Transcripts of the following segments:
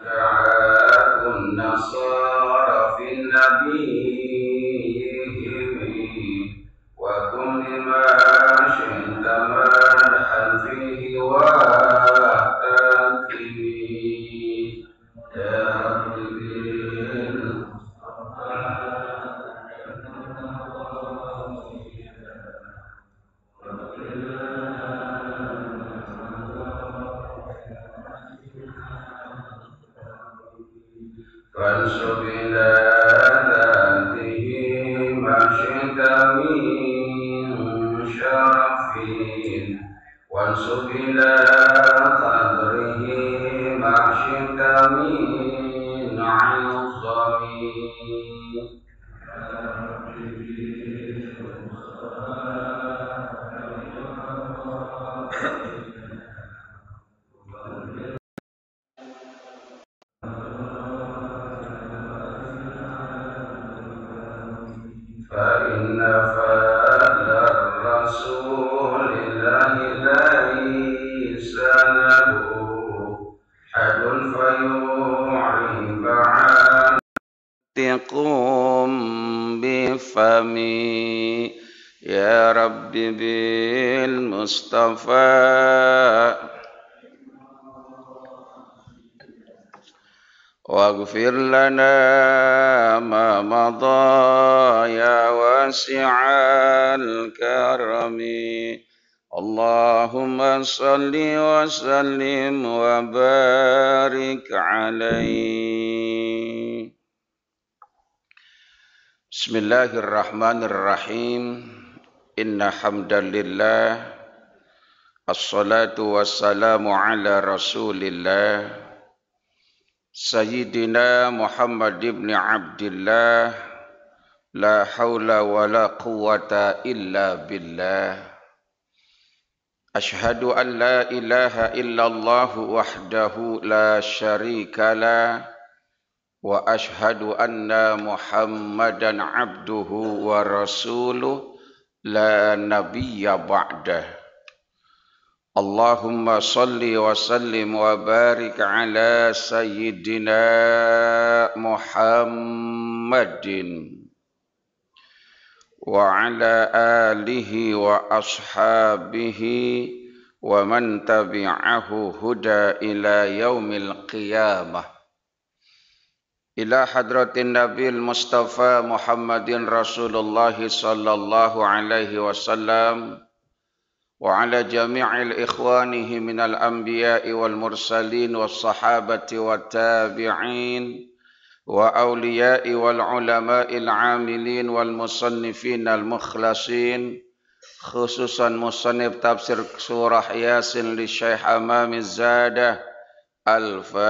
دعاء النصارى في نبيهم وكن ما شئت مدحا فيه وآتيه يا رب فانسب إلى ذاته ما شئت من شرف وانسب إلى قدره ما شئت من عظم فإن فضل الرسول الله ليس له حد فيعيب عنتقم بفمي يا رب بالمصطفى واغفر لنا ما مضى يا واسع الكرم اللهم صل وسلم وبارك عليه. Bismillahirrahmanirrahim. Inna hamdalillah assalatu wassalamu ala rasulillah Sayyidina Muhammad ibn Abdillah la hawla wa la quwwata illa billah. Ashhadu an la ilaha illallah wahdahu la syarika la wa ashhadu anna Muhammadan abduhu wa rasuluh la nabiyya ba'dah. Allahumma salli wa sallim wa barik ala sayyidina Muhammadin wa ala alihi wa ashabihi wa man tabi'ahu huda ila yaumil qiyamah. Ila hadratin Nabil Mustafa Muhammadin Rasulullah sallallahu alaihi wasallam وعلى جميع الإخوانه من الأنبياء والمرسلين والصحابة والتابعين وأولياء والعلماء العاملين والمصنفين المخلصين خصوصا مصنف تفسير سورة ياسين للشيخ أمام الزادة الفاتحة.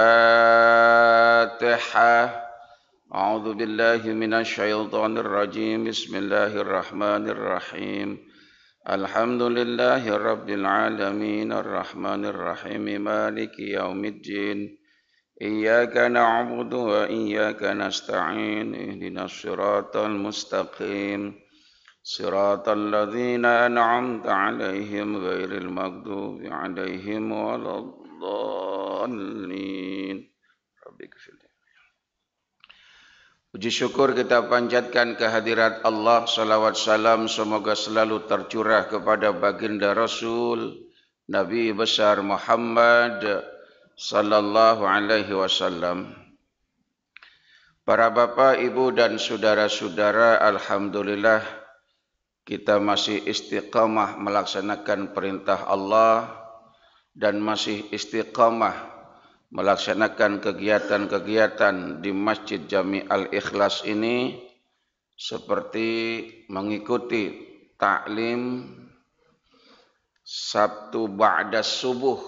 أعوذ بالله من الشيطان الرجيم بسم الله الرحمن الرحيم Alhamdulillahi Rabbil Alamin Ar-Rahmanir Rahim Maliki Yaumiddin Iyyaka na'budu wa iyyaka nasta'in Ihdinas siratal mustaqim Siratal ladzina an'amta 'alaihim ghairil maghdubi 'alaihim waladdallin. Rabbighfirli. Puji syukur kita panjatkan kehadirat Allah, salawat salam semoga selalu tercurah kepada baginda Rasul Nabi besar Muhammad sallallahu alaihi wasallam. Para bapak, ibu dan saudara-saudara, alhamdulillah kita masih istiqamah melaksanakan perintah Allah dan masih istiqamah melaksanakan kegiatan-kegiatan di Masjid Jami Al-Ikhlas ini seperti mengikuti taklim Sabtu ba'da subuh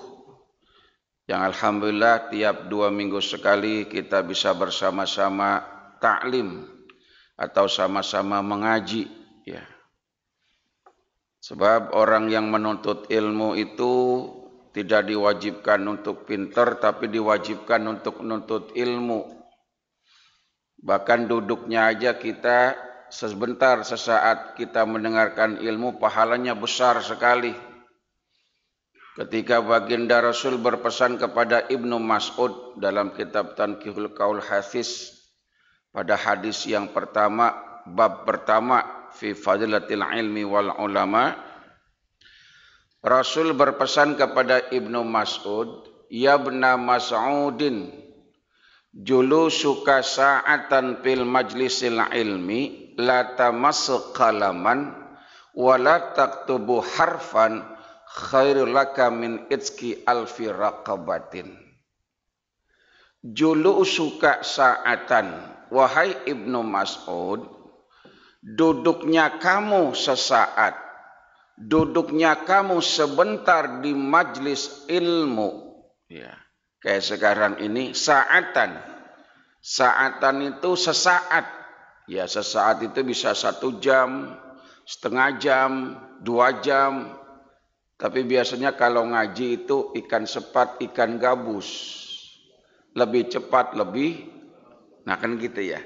yang alhamdulillah tiap 2 minggu sekali kita bisa bersama-sama taklim atau sama-sama mengaji ya. Sebab orang yang menuntut ilmu itu tidak diwajibkan untuk pintar, tapi diwajibkan untuk menuntut ilmu. Bahkan duduknya aja kita sebentar, sesaat kita mendengarkan ilmu, pahalanya besar sekali. Ketika baginda Rasul berpesan kepada Ibnu Mas'ud dalam kitab Tanqihul Qaul Hafiz pada hadis yang pertama, bab pertama fi fadilatil ilmi wal ulama, Rasul berpesan kepada Ibnu Mas'ud, ya ibna Mas'udin, julusuka sa'atan fil majlisil ilmi la tamassu qalaman wa la taktubu harfan khairul laka min itski alfi raqabatin. Julusuka sa'atan, wahai Ibnu Mas'ud, duduknya kamu sesaat, duduknya kamu sebentar di majlis ilmu, ya. Kayak sekarang ini sa'atan. Sa'atan itu sesaat. Ya, sesaat itu bisa 1 jam, setengah jam, 2 jam. Tapi biasanya kalau ngaji itu ikan sepat, ikan gabus. Lebih cepat, lebih. Nah kan gitu ya.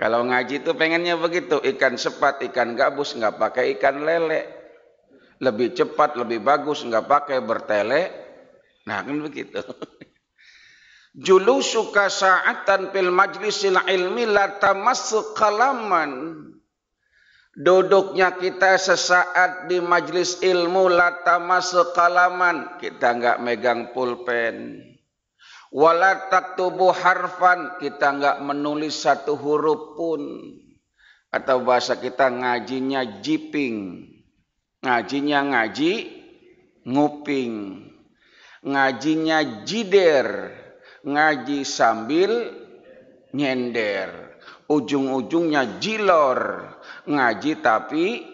Kalau ngaji itu pengennya begitu. Ikan sepat, ikan gabus, nggak pakai ikan lele. Lebih cepat, lebih bagus, nggak pakai bertele. Nah kan begitu. Julusuka sa'atan fil majlisil ilmi la tamassu qalaman. Duduknya kita sesaat di majlis ilmu la tamassu qalaman. Kita enggak megang pulpen. Wala taktubu harfan. Kita enggak menulis 1 huruf pun. Atau bahasa kita ngajinya jiping. Ngajinya ngaji nguping. Ngajinya jider. Ngaji sambil nyender. Ujung-ujungnya jilor. Ngaji tapi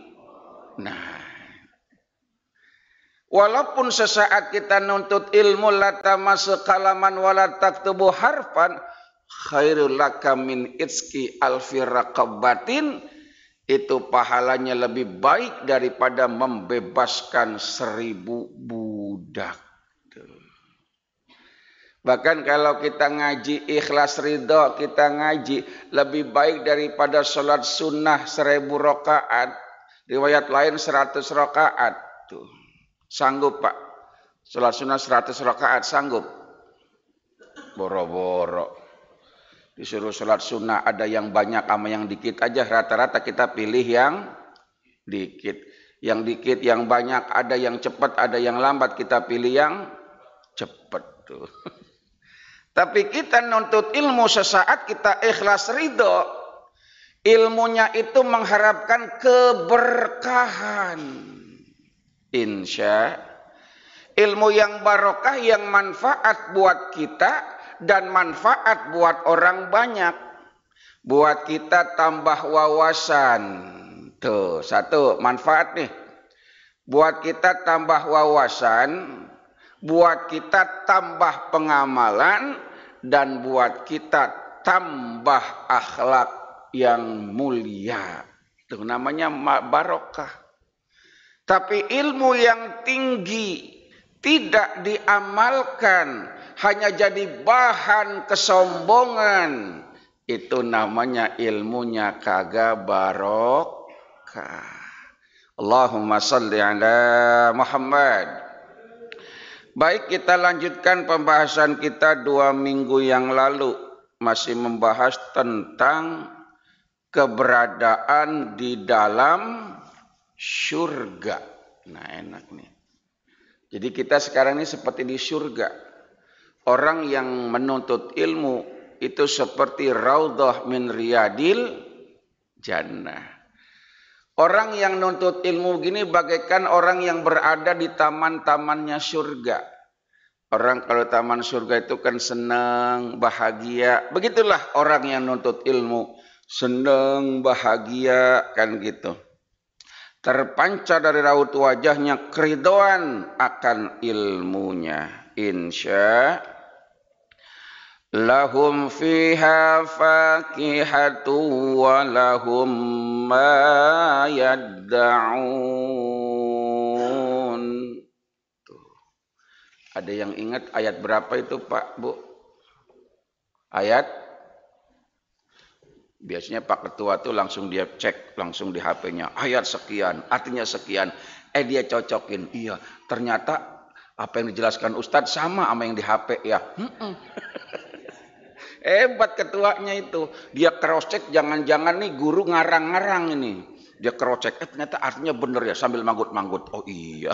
walaupun sesaat kita nuntut ilmu la tamassu qalaman wala taktubu harfan khairul laka min itski alfi raqabatin, itu pahalanya lebih baik daripada membebaskan 1000 budak. Bahkan kalau kita ngaji ikhlas ridho, kita ngaji lebih baik daripada sholat sunnah 1000 rakaat. Riwayat lain 100 rakaat. Tuh. Sanggup Pak? Sholat sunnah 100 rakaat sanggup? Boro-boro. Disuruh sholat sunnah ada yang banyak sama yang dikit aja. Rata-rata kita pilih yang dikit. Yang dikit, yang banyak, ada yang cepat, ada yang lambat. Kita pilih yang cepat. Tuh. Tapi kita nuntut ilmu sesaat kita ikhlas ridho. Ilmunya itu mengharapkan keberkahan. Insya. Ilmu yang barokah, yang manfaat buat kita dan manfaat buat orang banyak. Buat kita tambah wawasan. Tuh, 1 manfaat nih. Buat kita tambah wawasan. Buat kita tambah pengamalan dan buat kita tambah akhlak yang mulia. Itu namanya barokah. Tapi ilmu yang tinggi tidak diamalkan, hanya jadi bahan kesombongan. Itu namanya ilmunya kagak barokah. Allahumma salli ala Muhammad. Baik, kita lanjutkan pembahasan kita 2 minggu yang lalu. Masih membahas tentang keberadaan di dalam surga. Nah enak nih. Jadi kita sekarang ini seperti di surga. Orang yang menuntut ilmu itu seperti raudhah min riyadil jannah. Orang yang nuntut ilmu gini bagaikan orang yang berada di taman-tamannya surga. Orang kalau taman surga itu kan senang, bahagia. Begitulah orang yang nuntut ilmu. Senang, bahagia, kan gitu. Terpancar dari raut wajahnya keridhaan akan ilmunya. Insya lahum fiha fakihatu wa lahum ma yadda'un. Ada yang ingat ayat berapa itu Pak, Bu? Ayat? Biasanya Pak Ketua tuh langsung dia cek langsung di HP-nya. Ayat sekian, artinya sekian. Dia cocokin. Iya, ternyata Apa yang dijelaskan Ustadz sama yang di HP ya. Hebat ketuanya itu. Dia cross check, jangan-jangan nih guru ngarang-ngarang ini. Dia cross check, ternyata artinya bener ya sambil manggut-manggut. Oh iya.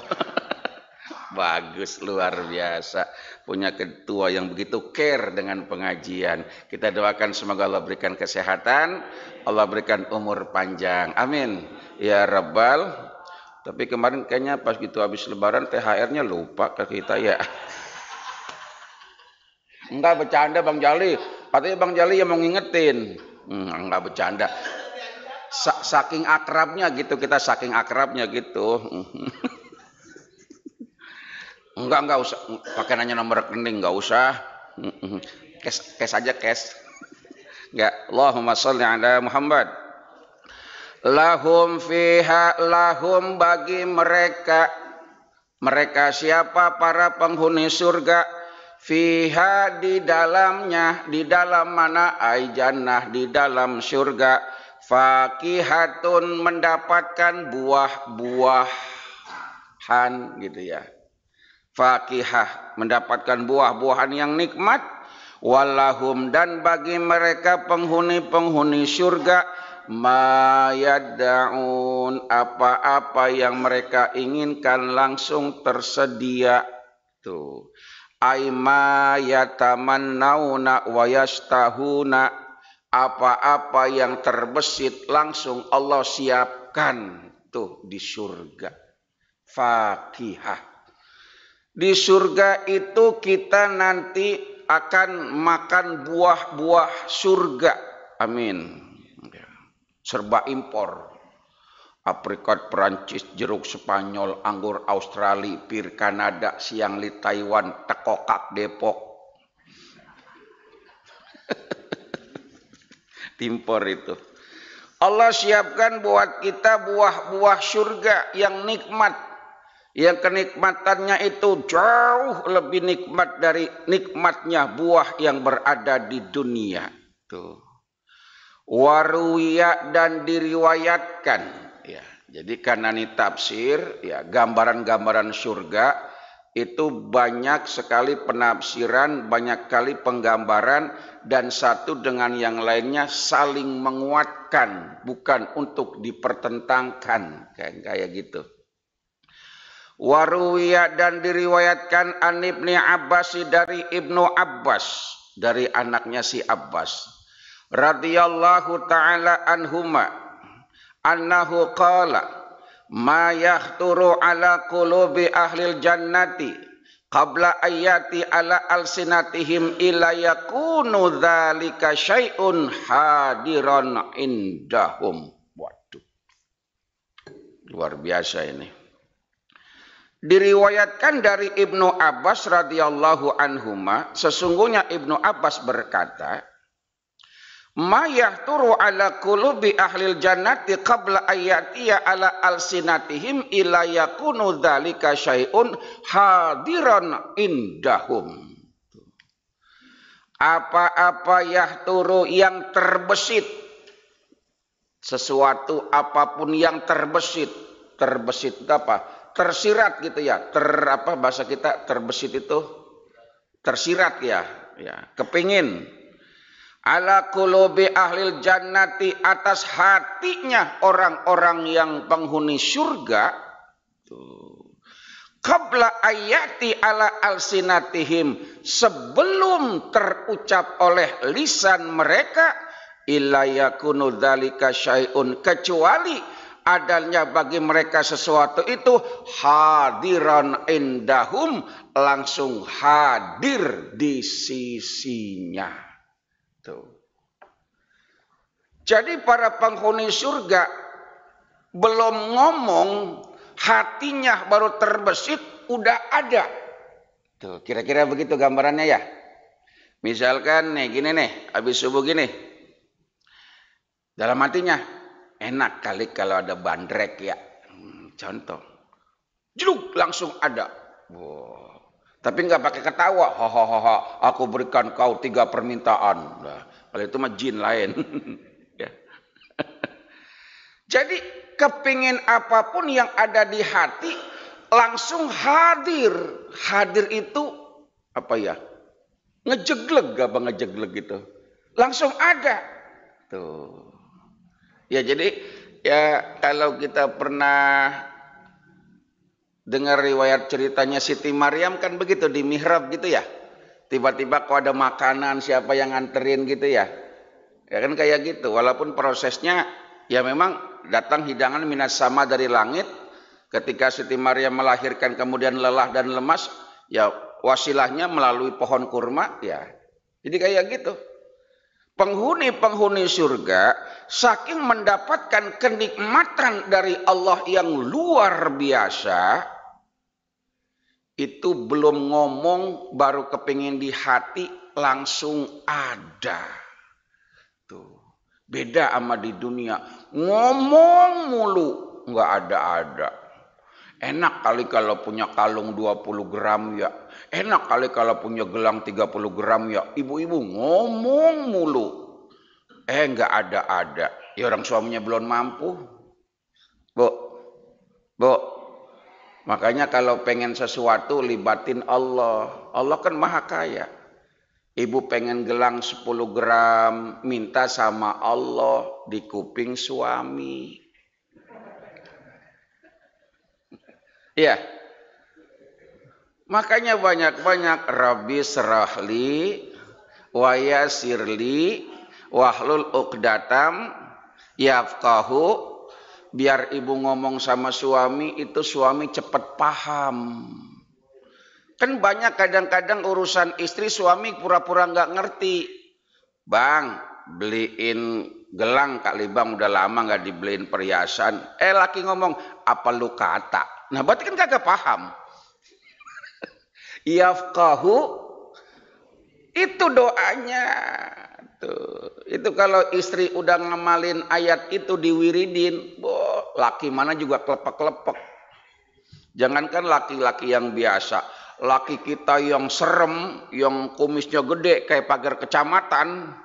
Bagus, luar biasa. Punya ketua yang begitu care dengan pengajian. Kita doakan semoga Allah berikan kesehatan, Allah berikan umur panjang. Amin. Ya Rabbal. Tapi kemarin kayaknya pas gitu habis lebaran THR-nya lupa ke kita ya. Enggak bercanda Bang Jali. Katanya Bang Jali yang mau ngingetin. Enggak bercanda. Saking akrabnya gitu, kita saking akrabnya gitu. Enggak usah pakai nanya nomor rekening, enggak usah. Cash aja cash. Enggak. Allahumma sholli ala Muhammad. Lahum fiha, lahum bagi mereka. Mereka siapa? Para penghuni surga. Fiha di dalamnya, di dalam mana? Ai jannah, di dalam surga. Fakihatun mendapatkan buah-buahan gitu ya. Fakihah mendapatkan buah-buahan yang nikmat. Walahum dan bagi mereka penghuni-penghuni surga ma yad'un, apa-apa yang mereka inginkan langsung tersedia. Tuh. Aima yatamannauna wa yastahuna, apa-apa yang terbesit langsung Allah siapkan tuh di surga. Fakihah. Di surga itu kita nanti akan makan buah-buah surga. Amin. Serba impor. Aprikot Perancis, jeruk Spanyol, anggur Australia, pir Kanada, siangli Taiwan, tekokak Depok. Timpor itu. Allah siapkan buat kita buah-buah surga yang nikmat. Yang kenikmatannya itu jauh lebih nikmat dari nikmatnya buah yang berada di dunia. Tuh. Waruya dan diriwayatkan. Ya, jadi karena ini tafsir, ya gambaran-gambaran surga itu banyak sekali penafsiran, banyak kali penggambaran dan satu dengan yang lainnya saling menguatkan, bukan untuk dipertentangkan kayak gitu. Waruya dan diriwayatkan an Ibni Abbas dari Ibnu Abbas, dari anaknya si Abbas radhiyallahu taala anhuma annahu qala ma yahturu ala qulubi ahlil jannati qabla ayati ala alsinatihim illa yakunu dzalika syai'un hadiran indahum. Waduh, luar biasa ini. Diriwayatkan dari Ibnu Abbas radhiyallahu anhuma, sesungguhnya Ibnu Abbas berkata, ma yahturu ala qulubi ahlil jannati qabla ayatiya ala alsinatihim illa yakunu dzalika syai'un hadiran indahum. Apa-apa yahturu yang terbesit, sesuatu apapun yang terbesit itu apa? Tersirat gitu ya, bahasa kita terbesit itu tersirat ya, kepingin. Ala qulubi ahlil jannati, atas hatinya orang-orang yang penghuni surga. Qabla ayati ala alsinatihim, sebelum terucap oleh lisan mereka, illa yakunu dzalika syai'un, kecuali adanya bagi mereka sesuatu itu hadiran indahum, langsung hadir di sisinya. Tuh. Jadi para penghuni surga belum ngomong, hatinya baru terbesit, udah ada. Tuh, kira-kira begitu gambarannya ya. Misalkan nih gini nih, habis subuh gini. Dalam hatinya, enak kali kalau ada bandrek ya. Contoh. Jeduk langsung ada. Wow. Tapi nggak pakai ketawa. Hahaha, aku berikan kau 3 permintaan. Nah, kalau itu mah jin lain. Ya. Jadi kepingin apapun yang ada di hati, langsung hadir. Hadir itu apa ya? Ngejegleg apa ngejegleg gitu. Langsung ada. Tuh. Ya jadi ya kalau kita pernah dengar riwayat ceritanya Siti Maryam kan begitu di mihrab gitu ya. Tiba-tiba kok ada makanan, siapa yang nganterin gitu ya. Ya kan kayak gitu. Walaupun prosesnya ya memang datang hidangan minas sama dari langit. Ketika Siti Maryam melahirkan kemudian lelah dan lemas, ya wasilahnya melalui pohon kurma ya. Jadi kayak gitu. Penghuni-penghuni surga saking mendapatkan kenikmatan dari Allah yang luar biasa, itu belum ngomong baru kepingin di hati langsung ada. Tuh. Beda sama di dunia, ngomong mulu nggak ada-ada. Enak kali kalau punya kalung 20 gram ya. Enak kali kalau punya gelang 30 gram ya. Ibu-ibu ngomong mulu. Nggak ada-ada. Ya orang suaminya belum mampu. Bu. Makanya kalau pengen sesuatu libatin Allah. Allah kan maha kaya. Ibu pengen gelang 10 gram. Minta sama Allah di kuping suami. Iya. Makanya banyak-banyak Rabbi serahli wa yasirli wahlul uqdatam yafqahu, biar ibu ngomong sama suami itu suami cepat paham. Kan banyak kadang-kadang urusan istri suami pura-pura nggak ngerti. Bang, beliin gelang kali bang, udah lama nggak dibeliin perhiasan. Laki ngomong apa lu kata? Nah berarti kan kagak paham. Yafqahu itu doanya. Tuh. Itu kalau istri udah ngamalin ayat itu diwiridin, laki mana juga kelepek-kelepek. Jangankan laki-laki yang biasa, laki kita yang serem, yang kumisnya gede kayak pagar kecamatan,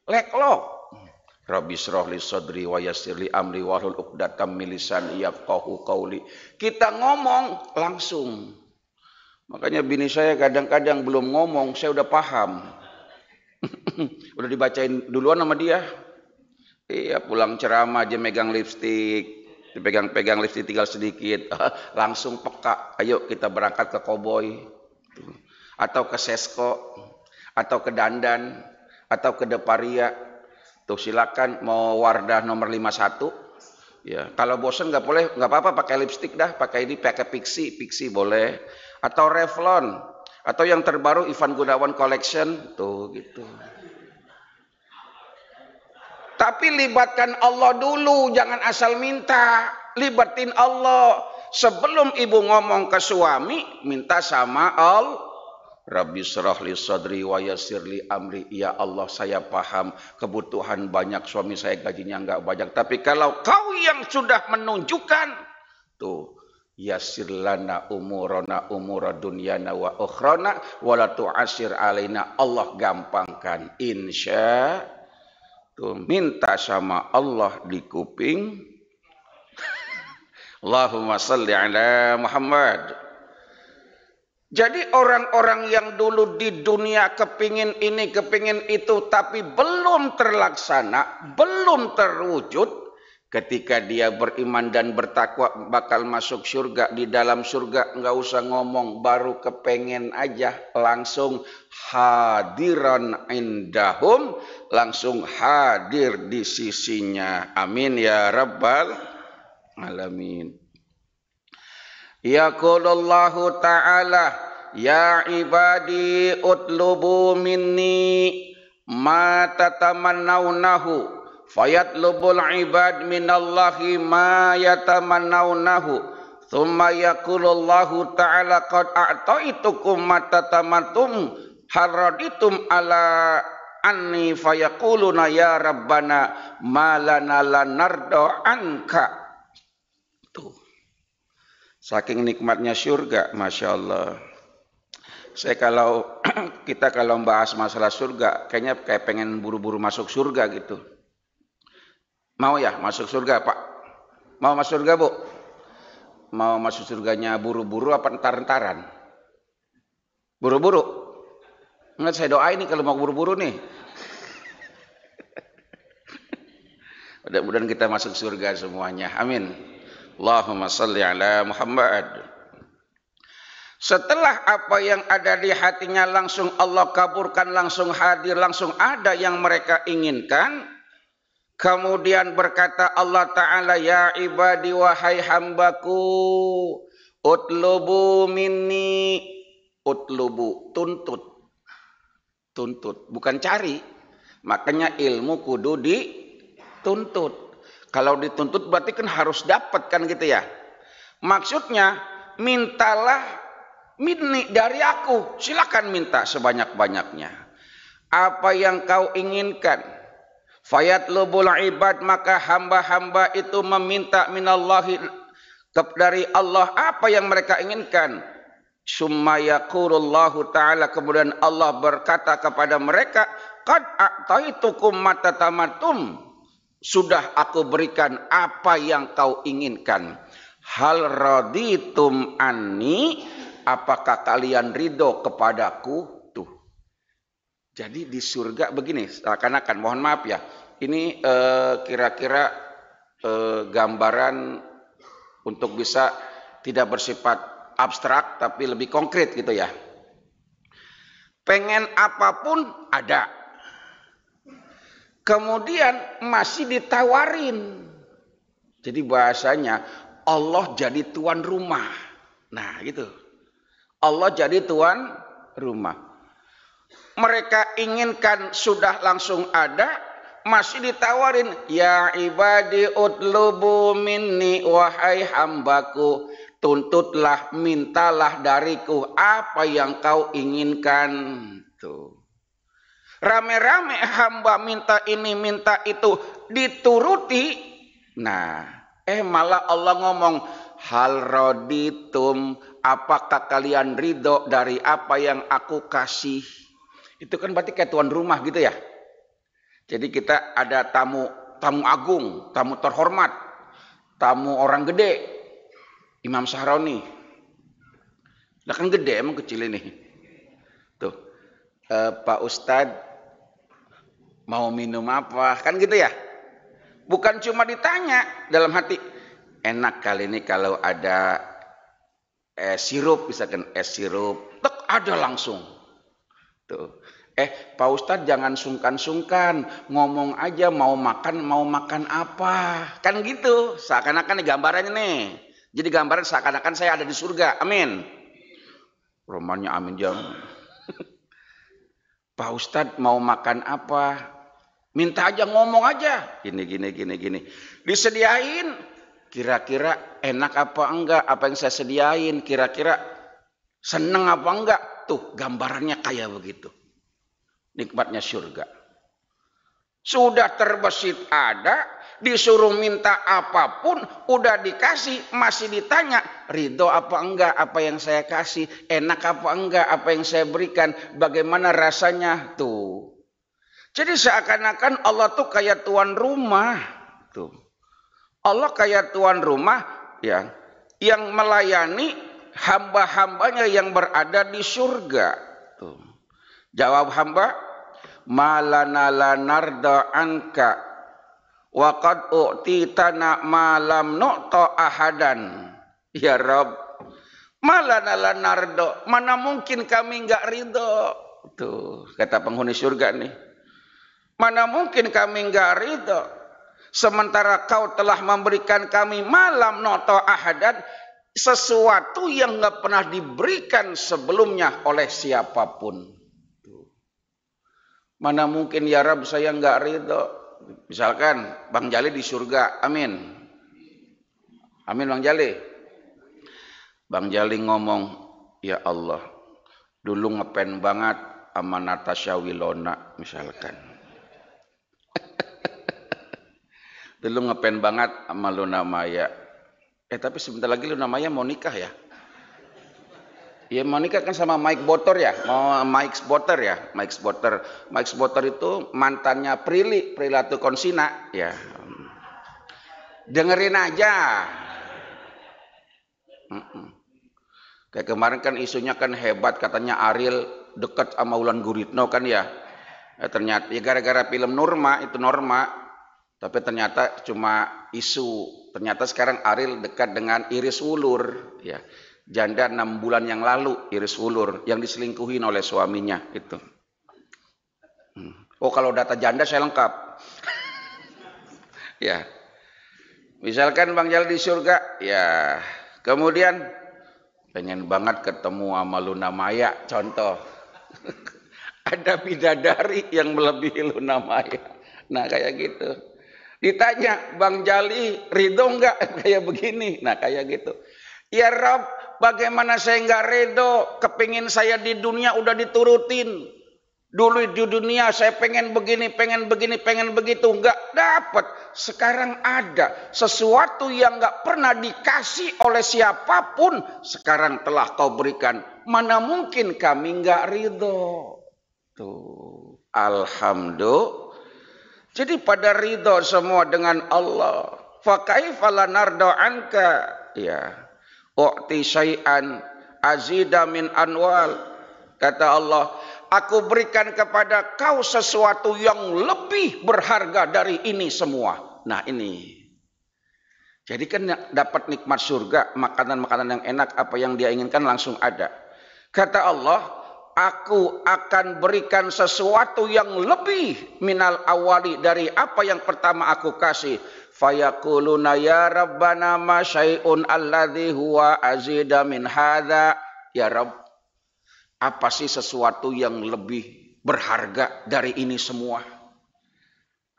leklok. Rabbi shrah li sadri wa yassir li amri wahlul 'uqdatam min lisani yafqahu qawli. Kita ngomong langsung. Makanya bini saya kadang-kadang belum ngomong, saya udah paham. Udah dibacain duluan sama dia. Iya, pulang ceramah aja megang lipstik, dipegang-pegang lipstik tinggal sedikit, langsung peka. Ayo kita berangkat ke Koboi, atau ke Sesko, atau ke Dandan, atau ke Deparia. Tuh silakan mau Wardah nomor 51. Ya, kalau bosan nggak boleh, nggak apa-apa pakai lipstik dah, pakai Pixi boleh, atau Revlon, atau yang terbaru Ivan Gunawan Collection, tuh gitu. Tapi libatkan Allah dulu, jangan asal minta. Libatin Allah. Sebelum ibu ngomong ke suami, minta sama Allah. Rabbi shrah li sadri wa yassir li amri. Ya Allah, saya paham kebutuhan banyak, suami saya gajinya enggak banyak. Tapi kalau kau yang sudah menunjukkan, tuh, yassir lana umurana umura dunyana wa ukhrana wa la tu'assir alaina. Allah gampangkan. Insya. Tuh, minta sama Allah di kuping. Allahumma salli ala Muhammad. Jadi orang-orang yang dulu di dunia kepingin ini, kepingin itu, tapi belum terlaksana, belum terwujud, ketika dia beriman dan bertakwa bakal masuk surga. Di dalam surga nggak usah ngomong, baru kepengen aja langsung hadiran indahum, langsung hadir di sisinya. Amin ya rabbal alamin. Yaqulullahu ta'ala, ya ibadi utlubu minni ma tatamannawnahu fayatlubul ibad minallahi ma yatamannawnahu thumma yaqulullahu ta'ala qad a'taitukum ma tatamantum haraditum ala anni fayaquluna ya rabbana ma lana lanardo anka. Tuh. Saking nikmatnya surga, Masya Allah. Saya kita kalau membahas masalah surga, kayaknya kayak pengen buru-buru masuk surga gitu. Mau ya masuk surga Pak? Mau masuk surga Bu? mau masuk surganya buru-buru apa entar-entaran? Buru-buru. Enggak, saya doain nih kalau mau buru-buru nih. Mudah-mudahan kita masuk surga semuanya. Amin. Allahumma salli ala Muhammad. Setelah apa yang ada di hatinya langsung Allah kabulkan, langsung hadir, langsung ada yang mereka inginkan. Kemudian berkata Allah Ta'ala, ya ibadi wahai hambaku, utlubu minni, utlubu, tuntut. Tuntut, bukan cari. Makanya ilmu kudu dituntut. Kalau dituntut berarti kan harus dapat kan gitu ya. Maksudnya mintalah minni dari aku. Silakan minta sebanyak-banyaknya. Apa yang kau inginkan. Fayatlubul ibad, maka hamba-hamba itu meminta minallahi dari Allah apa yang mereka inginkan. Summa yaqulullahu ta'ala, kemudian Allah berkata kepada mereka, qad a'taitukum matatamatum, sudah aku berikan apa yang kau inginkan. Hal raditum anni, apakah kalian ridho kepadaku? Tuh. Jadi di surga begini, seakan-akan, mohon maaf ya, ini kira-kira gambaran untuk bisa tidak bersifat abstrak tapi lebih konkret gitu ya. Pengen apapun ada. Kemudian masih ditawarin. Jadi bahasanya Allah jadi tuan rumah. Nah gitu. Allah jadi tuan rumah. Mereka inginkan sudah langsung ada. Masih ditawarin. Ya ibadi utlubu minni, wahai hambaku, tuntutlah, mintalah dariku apa yang kau inginkan. Tuh. Rame-rame hamba minta ini, minta itu, dituruti. Nah, malah Allah ngomong, hal raditum, apakah kalian ridho dari apa yang aku kasih? Itu kan berarti kayak tuan rumah gitu ya. Jadi kita ada tamu agung, tamu terhormat, tamu orang gede, Imam Sahroni. Lah kan gede, emang kecil ini. Tuh, Pak Ustadz mau minum apa? Kan gitu ya. Bukan cuma ditanya dalam hati, enak kali ini kalau ada es sirup, misalkan es sirup, tek ada langsung. Tuh. Pak Ustadz jangan sungkan-sungkan, ngomong aja mau makan apa. Kan gitu, seakan-akan nih gambarannya nih. Jadi gambaran seakan-akan saya ada di surga, amin. Romannya amin jam. Pak Ustadz mau makan apa? Minta aja, ngomong aja. Gini. Disediain, kira-kira enak apa enggak, apa yang saya sediain, kira-kira seneng apa enggak. Tuh gambarannya kayak begitu. Nikmatnya surga. Sudah terbesit ada, disuruh minta apapun, udah dikasih, masih ditanya, ridho apa enggak apa yang saya kasih, enak apa enggak apa yang saya berikan, bagaimana rasanya tuh. Jadi seakan-akan Allah tuh kayak tuan rumah. Tuh. Allah kayak tuan rumah ya, yang melayani hamba-hambanya yang berada di surga. Tuh. Jawab hamba, malana lanarda anka wa qad u'titana ma lam nu'ta ahadan. Ya Rabb, malana lanarda, mana mungkin kami enggak ridho. Tuh, kata penghuni surga nih. Mana mungkin kami enggak ridho sementara kau telah memberikan kami malam nu'ta ahadan, sesuatu yang enggak pernah diberikan sebelumnya oleh siapapun. Mana mungkin ya Rabb saya enggak ridho. Misalkan Bang Jali di surga, amin. Amin Bang Jali. Bang Jali ngomong, ya Allah, dulu ngepen banget sama Natasha Wilona misalkan. Dulu ngepen banget sama Luna Maya. Tapi sebentar lagi Luna Maya mau nikah ya. Ya mau nikah kan sama Mike Botter ya, Mike Botter itu mantannya Prilly Latuconsina ya. Dengerin aja. Kayak kemarin kan isunya kan hebat, katanya Ariel dekat sama Wulan Guritno kan ya. Ternyata ya gara-gara film Norma, itu Norma, tapi ternyata cuma isu. Ternyata sekarang Ariel dekat dengan Iris Wulur, ya. Janda 6 bulan yang lalu, Iris Wulur, yang diselingkuhin oleh suaminya itu. Oh, kalau data janda saya lengkap. Ya. Misalkan Bang Jal di surga, ya. Kemudian pengen banget ketemu sama Luna Maya, contoh. Ada bidadari yang melebihi Luna Maya. Nah, kayak gitu. Ditanya, Bang Jali ridho enggak kayak begini? Nah, kayak gitu. Ya Rob, bagaimana saya enggak ridho? Kepingin saya di dunia udah diturutin. Dulu di dunia saya pengen begini, pengen begitu. Enggak dapat. Sekarang ada sesuatu yang enggak pernah dikasih oleh siapapun. Sekarang telah kau berikan. Mana mungkin kami enggak ridho? Tuh, alhamdulillah. Jadi pada ridho semua dengan Allah. Fa kaifa lanardo anka, ya. U'ti syai'an azida min anwal. Kata Allah, aku berikan kepada kau sesuatu yang lebih berharga dari ini semua. Nah, ini. Jadi kan dapat nikmat surga, makanan-makanan yang enak, apa yang dia inginkan langsung ada. Kata Allah, aku akan berikan sesuatu yang lebih minal awali dari apa yang pertama aku kasih. Fayaquluna ya Rabbana ma syai'un alladhi huwa azida min hadha. Ya Rabb, apa sih sesuatu yang lebih berharga dari ini semua?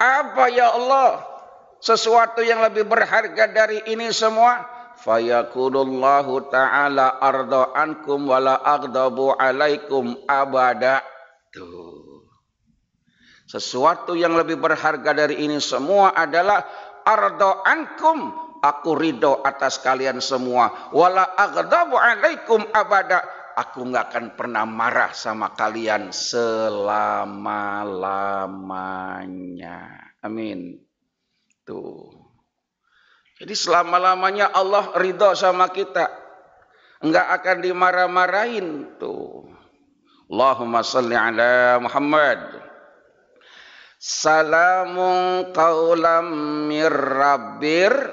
Apa ya Allah? Sesuatu yang lebih berharga dari ini semua? Fayaqulullahu ta'ala arda ankum wala aghdabu alaikum abada. Tuh. Sesuatu yang lebih berharga dari ini semua adalah arda ankum, aku ridho atas kalian semua, wala aghdabu alaikum abada, aku nggak akan pernah marah sama kalian selama-lamanya. Amin. Tuh. Jadi selama-lamanya Allah ridho sama kita. Enggak akan dimarah-marahin. Tuh. Allahumma salli ala Muhammad. Salamun qawlam mir rabbir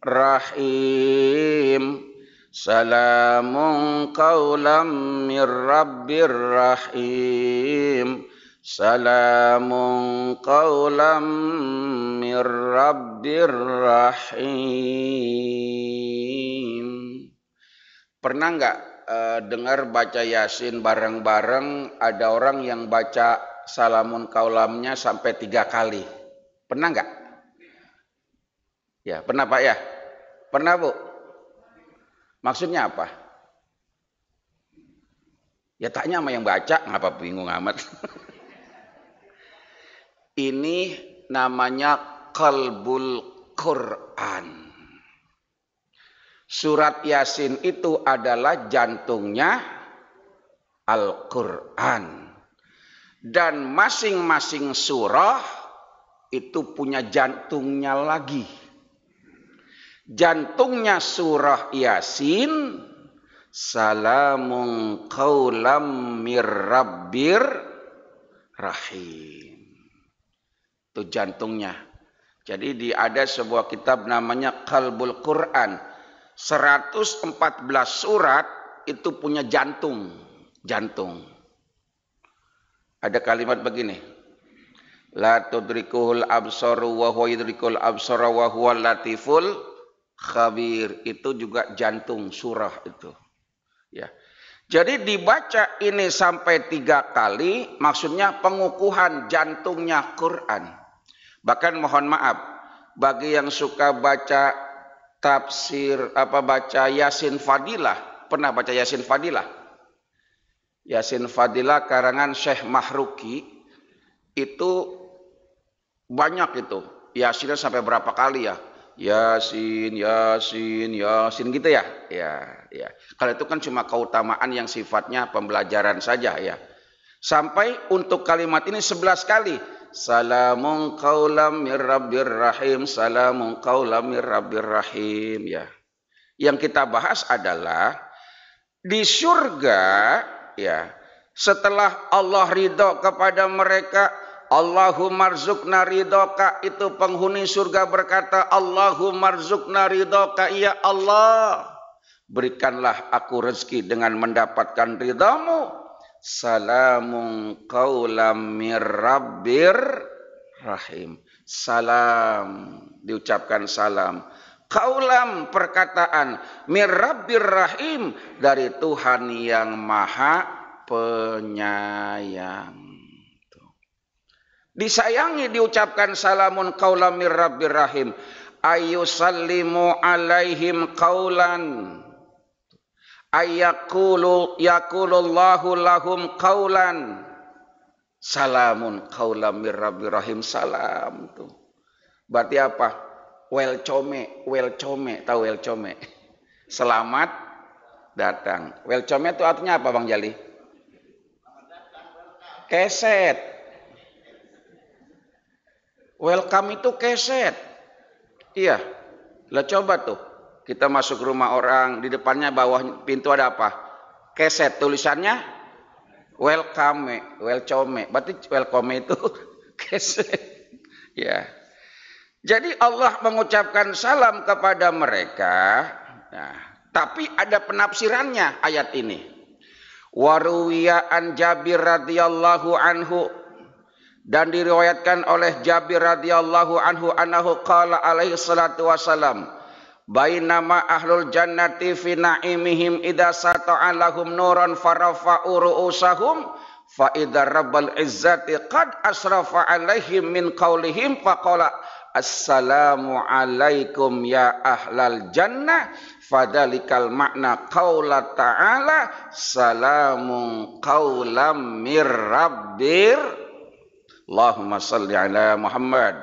rahim. Salamun qawlam mir rabbir rahim. Salamun qawlam mir rabbir rahim. Pernah nggak dengar baca Yasin bareng-bareng, ada orang yang baca salamun qaulamnya sampai 3 kali? Pernah nggak? Ya, pernah Pak ya? Pernah Bu? Maksudnya apa? Ya tanya sama yang baca, ngapa bingung amat. Ini namanya qalbul Quran. Surat Yasin itu adalah jantungnya Al-Quran. Dan masing-masing surah itu punya jantungnya lagi. Jantungnya surah Yasin, salamun qaulam mir rabbir rahim. Itu jantungnya. Jadi ada sebuah kitab namanya Qalbul Quran. 114 surat itu punya jantung. Jantung. Ada kalimat begini. La tudrikuhul absaru wa huwa yudrikul absara wa huwal latiful khabir. Itu juga jantung surah itu. Ya. Jadi dibaca ini sampai 3 kali, maksudnya pengukuhan jantungnya Quran. Bahkan mohon maaf, bagi yang suka baca tafsir, baca Yasin Fadilah, pernah baca Yasin Fadilah? Yasin Fadilah karangan Syekh Mahruki, itu banyak itu. Yasinnya sampai berapa kali ya? Yasin, Yasin, Yasin gitu ya? Ya. Kalau itu kan cuma keutamaan yang sifatnya pembelajaran saja ya. Sampai untuk kalimat ini 11 kali. Salamun qaulam mir rabbir rahim, salamun qaulam mir rabbir rahim ya. Yang kita bahas adalah di surga, ya, setelah Allah ridho kepada mereka, Allahumma rzuqna ridhoka, itu penghuni surga berkata, Allahumma rzuqna ridhoka, ya Allah, berikanlah aku rezeki dengan mendapatkan ridhamu. Salamun qaulam mir rabbir rahim. Salam, diucapkan salam. Qaulam, perkataan, mir rabbir rahim, dari Tuhan yang maha penyayang. Disayangi, diucapkan salamun qaulam mir rabbir rahim. Ayusallimu alaihim qaulan, yakulullahu lahum qaulan, salamun qaulam mir rabbir rahim. Salam tuh. Berarti apa? Welcome, tahu welcome? Selamat datang. Welcome itu artinya apa, Bang Jali? Keset. Welcome itu keset. Iya. Lah coba tuh, kita masuk rumah orang, di depannya bawah pintu ada apa? Keset, tulisannya welcome. Berarti welcome itu keset. Ya. Jadi Allah mengucapkan salam kepada mereka. Nah, tapi ada penafsirannya ayat ini. Waruwiya an Jabir radhiyallahu anhu, dan diriwayatkan oleh Jabir radhiyallahu anhu annahu qala alaihi salatu wasalam, bainama ahlul jannati fi na'imihim idza sata'a lahum nuran farafa'u ru'usahum fa idza rabbal izzati qad asrafa alaihim min qaulihim faqala assalamu alaikum ya ahlal jannah, fadzalikal makna qaula ta'ala salamun qaulam mir rabbir. Allahumma salli ala Muhammad.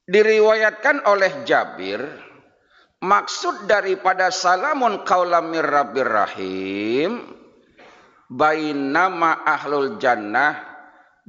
Diriwayatkan oleh Jabir, maksud daripada salamun qaulam mir rabbir rahim, bainama ahlul jannah,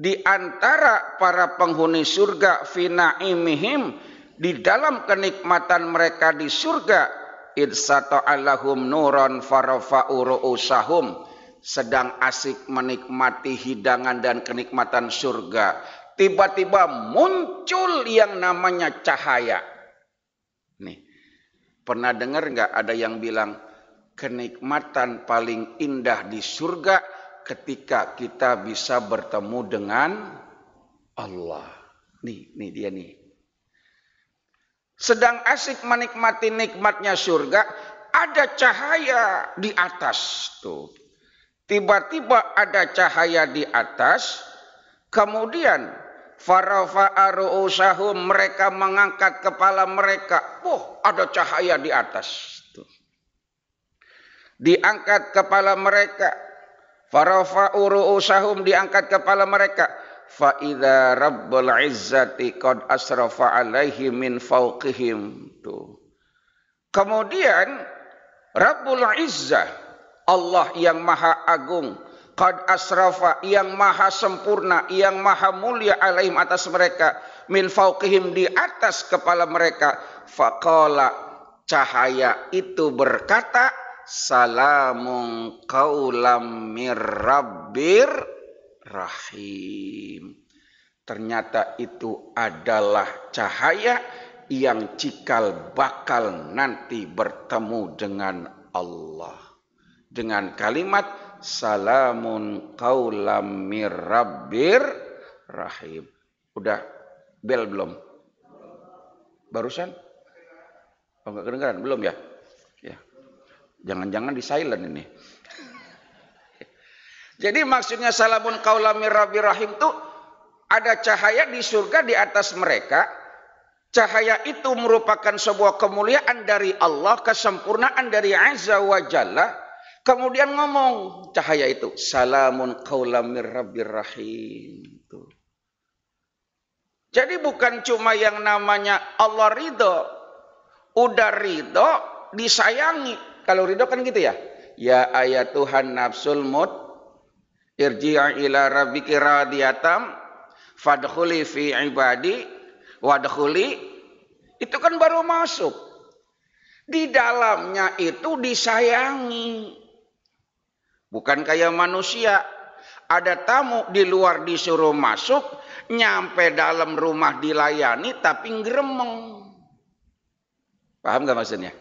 di antara para penghuni surga, fi na'imihim, di dalam kenikmatan mereka di surga, idsata'allahum nuran farafa'u ru'usahum, sedang asik menikmati hidangan dan kenikmatan surga, tiba-tiba muncul yang namanya cahaya. Nih, pernah dengar nggak ada yang bilang kenikmatan paling indah di surga ketika kita bisa bertemu dengan Allah. Nih dia nih. Sedang asik menikmati nikmatnya surga, ada cahaya di atas tuh. Tiba-tiba ada cahaya di atas, kemudian farafa'a ru'usahum, mereka mengangkat kepala mereka. Oh, ada cahaya di atas tuh. Diangkat kepala mereka. Farafa'u ru'usahum, diangkat kepala mereka. Fa idza rabbul izzati qad asrafa alaihim min fawqihim. Tuh. Kemudian Rabbul Izzah, Allah yang maha agung, qad asrafa, yang maha sempurna, yang maha mulia, alaihim, atas mereka, min fawqihim, di atas kepala mereka. Faqala, cahaya itu berkata, salamun qaulam mir rabbir rahim. Ternyata itu adalah cahaya yang cikal bakal nanti bertemu dengan Allah, dengan kalimat salamun qaulam mir rabbir rahim. Udah bel belum? Barusan? Oh, enggak kedengaran? Belum ya? Ya. Jangan-jangan di silent ini. Jadi maksudnya salamun qaulam mir rabbir rahim itu ada cahaya di surga di atas mereka. Cahaya itu merupakan sebuah kemuliaan dari Allah, kesempurnaan dari Azza wa Jalla. Kemudian ngomong cahaya itu salamun qaulam mir rabbir rahim. Jadi bukan cuma yang namanya Allah ridho, udah ridho disayangi. Kalau ridho kan gitu ya. Ya ayatuhan nafsul mut irji'i ila rabbiki radiyatam fadkhuli fi ibadi wadkhuli. Itu kan baru masuk. Di dalamnya itu disayangi. Bukan kayak manusia. Ada tamu di luar disuruh masuk, nyampe dalam rumah dilayani tapi ngeremeng. Paham gak maksudnya?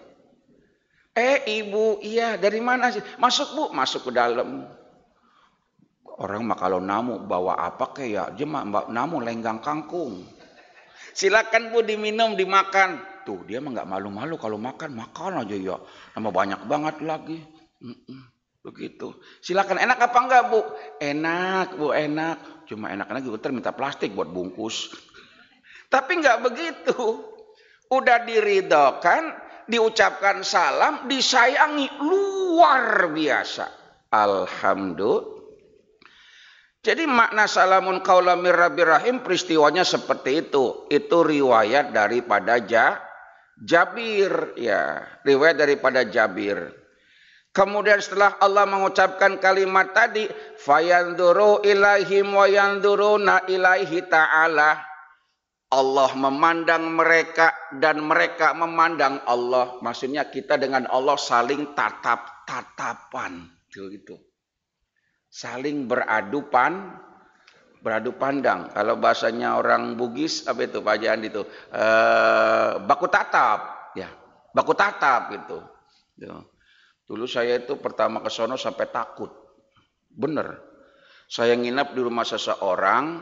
Ibu, iya dari mana sih? Masuk bu, masuk ke dalam. Orang mah kalau namu bawa apa kayak dia mah namu lenggang kangkung. Silakan bu diminum, dimakan. Tuh dia mah nggak malu-malu kalau makan aja ya. Nama banyak banget lagi. Begitu. Silakan enak apa enggak bu? Enak bu, enak. Cuma enak-enak juga minta plastik buat bungkus. Tapi nggak begitu. Udah diridhokan, diucapkan salam, disayangi luar biasa. Alhamdulillah. Jadi makna salamun qaulam mir rabbir rahim peristiwanya seperti itu. Itu riwayat daripada Jabir ya, riwayat daripada Jabir. Kemudian setelah Allah mengucapkan kalimat tadi, fayanduru ilaihim wa yanduruna ilaihi ta'ala. Allah memandang mereka dan mereka memandang Allah. Maksudnya kita dengan Allah saling tatap-tatapan gitu. Saling beradu pandang. Kalau bahasanya orang Bugis apa itu Pak Jan itu? Baku tatap, ya. Baku tatap gitu. Dulu saya itu pertama ke sono sampai takut. Bener. Saya nginap di rumah seseorang,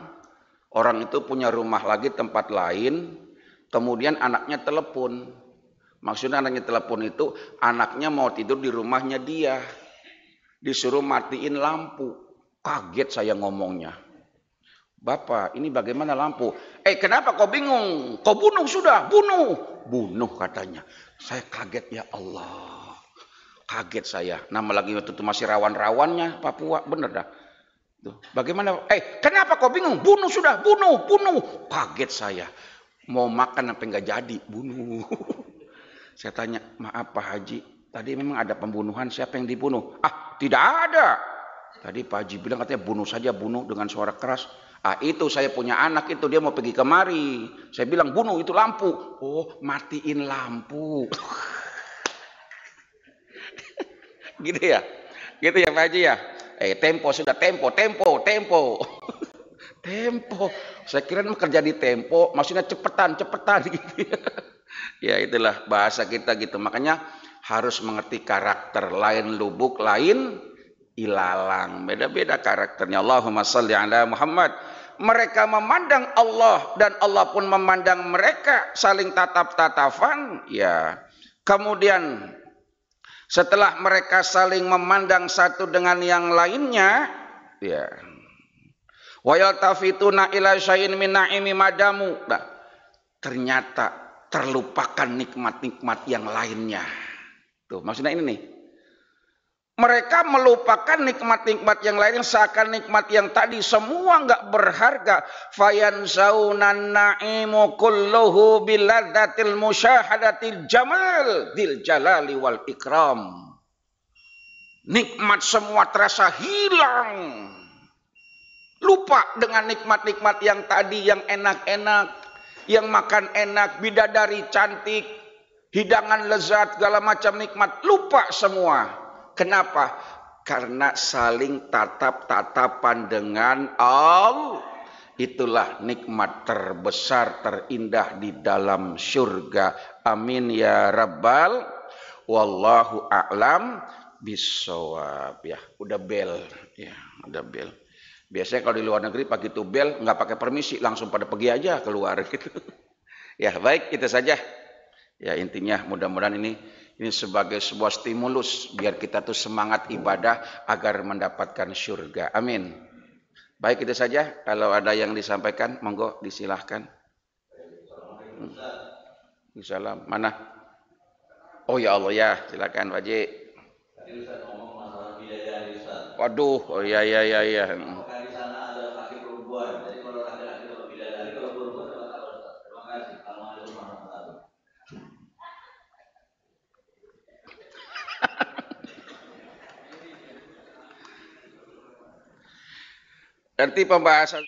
orang itu punya rumah lagi tempat lain, kemudian anaknya telepon. Maksudnya anaknya telepon itu anaknya mau tidur di rumahnya dia. Disuruh matiin lampu. Kaget saya ngomongnya. Bapak, ini bagaimana lampu? Kenapa kau bingung? Kau bunuh sudah, bunuh. Bunuh katanya. Saya kaget ya Allah. Kaget saya. Nama lagi waktu itu masih rawan-rawannya Papua, bener dah. Tuh. Bagaimana? Kenapa kau bingung? Bunuh sudah, bunuh. Kaget saya. Mau makan apa enggak jadi, bunuh. Saya tanya, maaf Pak Haji, tadi memang ada pembunuhan, siapa yang dibunuh? Tidak ada. Tadi Pak Haji bilang katanya bunuh saja, bunuh dengan suara keras. Itu saya punya anak itu, dia mau pergi kemari. Saya bilang bunuh itu lampu. Oh, matiin lampu. Gitu ya Pak Haji ya. Tempo sudah, tempo. Tempo. Saya kira kerja di tempo, maksudnya cepetan gitu. Ya itulah bahasa kita gitu. Makanya harus mengerti karakter, lain lubuk, lain ilalang. Beda-beda karakternya. Allahumma salli ala Muhammad. Mereka memandang Allah dan Allah pun memandang mereka, saling tatap-tatapan. Ya. Kemudian setelah mereka saling memandang satu dengan yang lainnya, ya. Wa yaltafituna ila syai'in min na'imi madamu. Nah, ternyata terlupakan nikmat-nikmat yang lainnya. Tuh, maksudnya ini nih. Mereka melupakan nikmat-nikmat yang lain, seakan nikmat yang tadi semua enggak berharga. Fayansaunan na'imu kulluhu biladzatil musyahadatil jamal dil jalali wal ikram. Nikmat semua terasa hilang. Lupa dengan nikmat-nikmat yang tadi, yang enak-enak, yang makan enak, bidadari cantik, hidangan lezat, segala macam nikmat, lupa semua. Kenapa? Karena saling tatap-tatapan dengan Allah. Itulah nikmat terbesar, terindah di dalam surga. Amin ya rabbal. Wallahu a'lam bissawab. Ya, udah bel. Ya, udah bel. Biasanya kalau di luar negeri pagi itu bel nggak pakai permisi, langsung pada pergi aja keluar gitu. Ya baik, itu saja. Ya intinya mudah-mudahan ini sebagai sebuah stimulus biar kita tuh semangat ibadah agar mendapatkan surga. Amin. Baik, itu saja. Kalau ada yang disampaikan, monggo disilahkan. Salam. Mana? Oh ya Allah ya, silakan Pak Haji. Tadi Ustaz ngomong masalah bidadari Ustaz. Waduh, oh ya. Apakah di sana ada laki perempuan? Jadi kalau laki-laki dapat bidadari, kalau perempuan dapat apa Ustaz? Terima kasih. Assalamualaikum warahmatullahi wabarakatuh. Nanti pembahasan